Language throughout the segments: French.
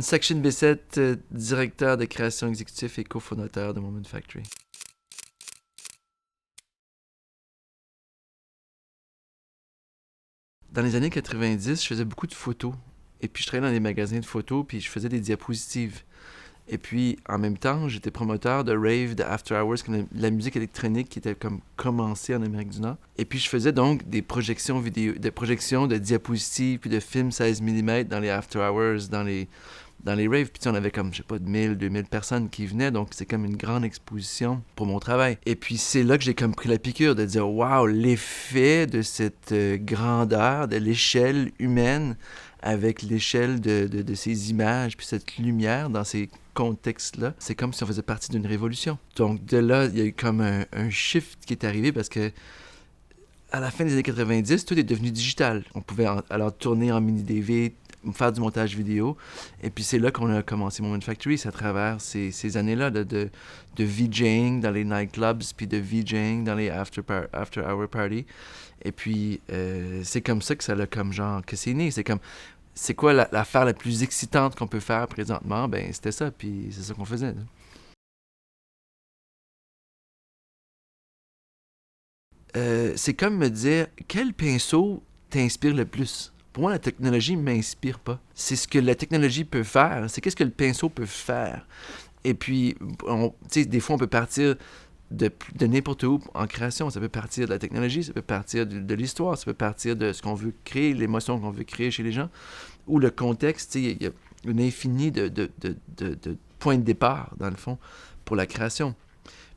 Section Bessette, directeur de création exécutif et cofondateur de Moment Factory. Dans les années 90, je faisais beaucoup de photos. Et puis, je travaillais dans des magasins de photos, puis je faisais des diapositives. Et puis, en même temps, j'étais promoteur de rave, de after hours, comme la musique électronique qui était comme commencée en Amérique du Nord. Et puis, je faisais donc des projections vidéo, des projections de diapositives, puis de films 16 mm dans les after hours, dans les raves. Puis on avait comme, je sais pas, 1000, 2000 personnes qui venaient. Donc, c'est comme une grande exposition pour mon travail. Et puis, c'est là que j'ai comme pris la piqûre de dire, waouh, l'effet de cette grandeur, de l'échelle humaine avec l'échelle de ces images, puis cette lumière dans ces contexte-là, c'est comme si on faisait partie d'une révolution. Donc de là, il y a eu comme un shift qui est arrivé parce que à la fin des années 90, tout est devenu digital. On pouvait alors tourner en mini-DV, faire du montage vidéo. Et puis c'est là qu'on a commencé Moment Factory, c'est à travers ces années-là de VJing dans les nightclubs, puis de VJing dans les after-hour parties. Et puis c'est comme ça que ça l'a comme genre, que c'est né. C'est quoi l'affaire la plus excitante qu'on peut faire présentement? Ben, c'était ça, puis c'est ça qu'on faisait. C'est comme me dire, quel pinceau t'inspire le plus? Pour moi, la technologie ne m'inspire pas. C'est ce que la technologie peut faire, c'est qu'est-ce que le pinceau peut faire. Et puis, tu sais, des fois, on peut partir de n'importe où en création. Ça peut partir de la technologie, ça peut partir de l'histoire, ça peut partir de ce qu'on veut créer, l'émotion qu'on veut créer chez les gens, ou le contexte. Il y a une infinie de points de départ, dans le fond, pour la création.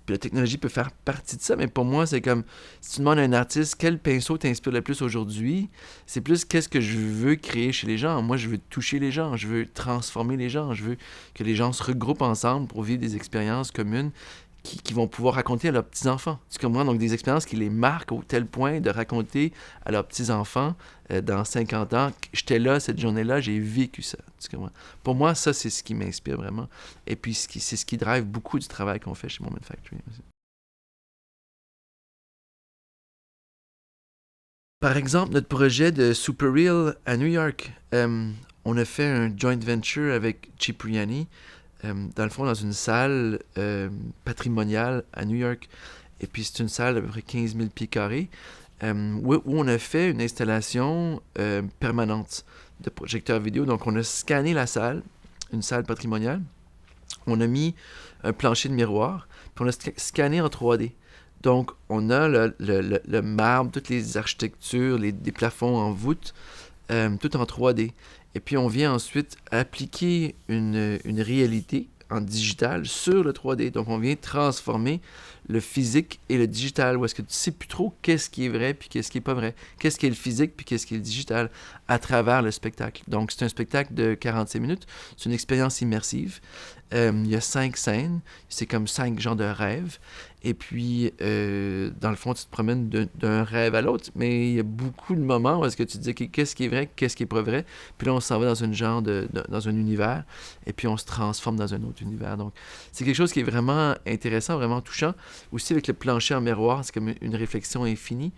Puis la technologie peut faire partie de ça, mais pour moi, c'est comme, si tu demandes à un artiste quel pinceau t'inspire le plus aujourd'hui, c'est plus qu'est-ce que je veux créer chez les gens. Moi, je veux toucher les gens, je veux transformer les gens, je veux que les gens se regroupent ensemble pour vivre des expériences communes qui vont pouvoir raconter à leurs petits-enfants. Tu comprends? Donc, des expériences qui les marquent au tel point de raconter à leurs petits-enfants dans 50 ans, j'étais là cette journée-là, j'ai vécu ça. Tu comprends? Pour moi, ça, c'est ce qui m'inspire vraiment. Et puis, c'est ce qui drive beaucoup du travail qu'on fait chez Moment Factory aussi. Par exemple, notre projet de Super Real à New York, on a fait un joint venture avec Cipriani, dans le fond, dans une salle patrimoniale à New York. Et puis, c'est une salle d'à peu près 15 000 pieds carrés, où on a fait une installation permanente de projecteurs vidéo. Donc, on a scanné la salle, une salle patrimoniale. On a mis un plancher de miroir, puis on a scanné en 3D. Donc, on a le marbre, toutes les architectures, des plafonds en voûte, tout en 3D. Et puis, on vient ensuite appliquer une réalité en digital sur le 3D. Donc, on vient transformer le physique et le digital, où est-ce que tu ne sais plus trop qu'est-ce qui est vrai puis qu'est-ce qui n'est pas vrai, qu'est-ce qui est le physique puis qu'est-ce qui est le digital à travers le spectacle. Donc, c'est un spectacle de 45 minutes, c'est une expérience immersive. Il y a 5 scènes, c'est comme 5 genres de rêves. Et puis, dans le fond, tu te promènes d'un rêve à l'autre, mais il y a beaucoup de moments où est-ce que tu te dis qu'est-ce qui est vrai, qu'est-ce qui est pas vrai. Puis là, on s'en va dans une genre dans un univers, et puis on se transforme dans un autre univers. Donc, c'est quelque chose qui est vraiment intéressant, vraiment touchant. Aussi, avec le plancher en miroir, c'est comme une réflexion infinie.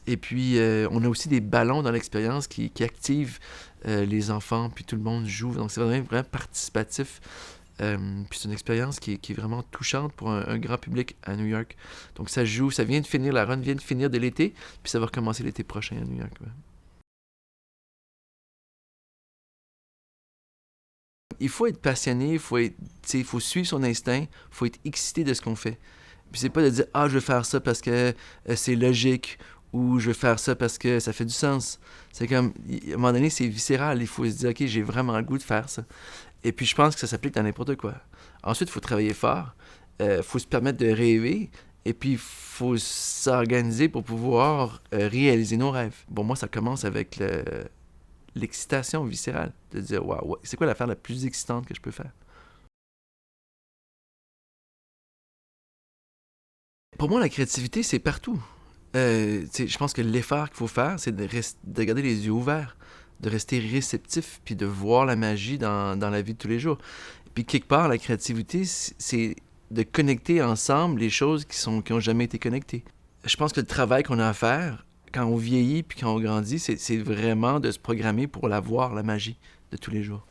Et puis, on a aussi des ballons dans l'expérience qui activent les enfants, puis tout le monde joue. Donc, c'est vraiment participatif. Puis c'est une expérience qui est vraiment touchante pour un grand public à New York. Donc ça joue, ça vient de finir, la run vient de finir de l'été, puis ça va recommencer l'été prochain à New York. Ouais. Il faut être passionné, il faut suivre son instinct, il faut être excité de ce qu'on fait. Puis c'est pas de dire « Ah, je veux faire ça parce que c'est logique » ou « Je veux faire ça parce que ça fait du sens ». C'est comme, à un moment donné, c'est viscéral. Il faut se dire « Ok, j'ai vraiment le goût de faire ça ». Et puis je pense que ça s'applique dans n'importe quoi. Ensuite, il faut travailler fort, faut se permettre de rêver, et puis il faut s'organiser pour pouvoir réaliser nos rêves. Bon, moi, ça commence avec l'excitation viscérale, de dire, waouh, c'est quoi l'affaire la plus excitante que je peux faire? Pour moi, la créativité, c'est partout. Je pense que l'effort qu'il faut faire, c'est de garder les yeux ouverts, de rester réceptif, puis de voir la magie dans la vie de tous les jours. Puis quelque part, la créativité, c'est de connecter ensemble les choses qui ont jamais été connectées. Je pense que le travail qu'on a à faire, quand on vieillit puis quand on grandit, c'est vraiment de se programmer pour la voir, la magie de tous les jours.